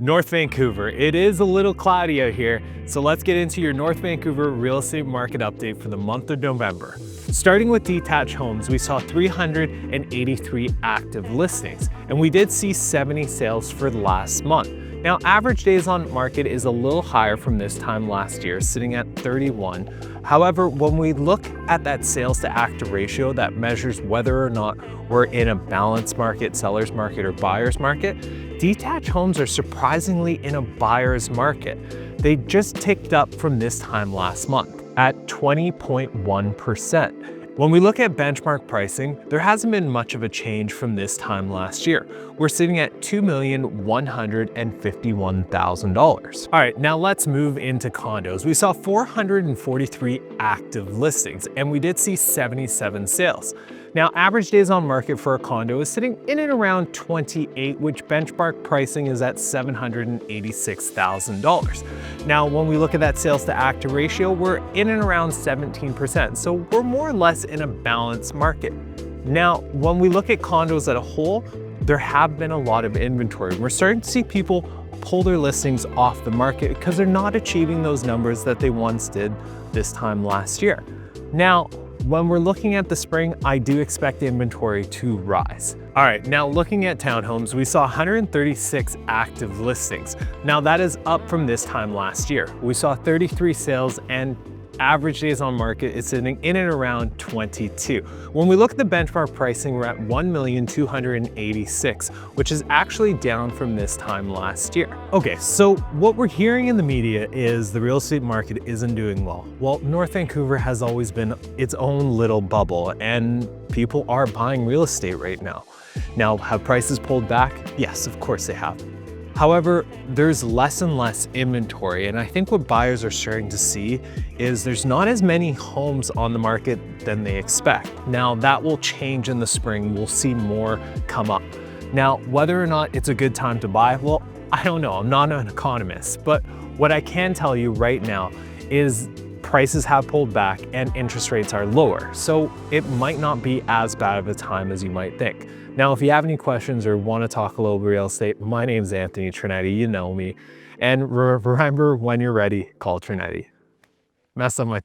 North Vancouver. It is a little cloudy out here, so let's get into your North Vancouver real estate market update for the month of November. Starting with Detached Homes, we saw 383 active listings, and we did see 70 sales for last month. Now, average days on market is a little higher from this time last year, sitting at 31. However, when we look at that sales to active ratio that measures whether or not we're in a balanced market, seller's market, or buyer's market, Detached Homes are surprisingly in a buyer's market. They just ticked up from this time last month at 20.1%. When we look at benchmark pricing, there hasn't been much of a change from this time last year. We're sitting at $2,151,000. All right, now let's move into condos. We saw 443 active listings, and we did see 77 sales. Now, average days on market for a condo is sitting in and around 28, which benchmark pricing is at $786,000. Now, when we look at that sales to active ratio, we're in and around 17%. So we're more or less in a balanced market. Now, when we look at condos as a whole, there have been a lot of inventory. We're starting to see people pull their listings off the market because they're not achieving those numbers that they once did this time last year. Now, when we're looking at the spring, I do expect the inventory to rise. All right, now looking at townhomes, we saw 136 active listings. Now that is up from this time last year. We saw 33 sales and average days on market is sitting in and around 22. When we look at the benchmark pricing, we're at $1,286,000, which is actually down from this time last year. Okay, so what we're hearing in the media is the real estate market isn't doing well. Well, North Vancouver has always been its own little bubble, and people are buying real estate right now. Now, have prices pulled back? Yes, of course they have. However, there's less and less inventory, and I think what buyers are starting to see is there's not as many homes on the market than they expect. Now, that will change in the spring. We'll see more come up. Now, whether or not it's a good time to buy, well, I don't know. I'm not an economist, but what I can tell you right now is prices have pulled back and interest rates are lower. So it might not be as bad of a time as you might think. Now, if you have any questions or want to talk a little real estate, my name's Anthony Trinetti, you know me. And remember, when you're ready, call Trinetti. Mess up my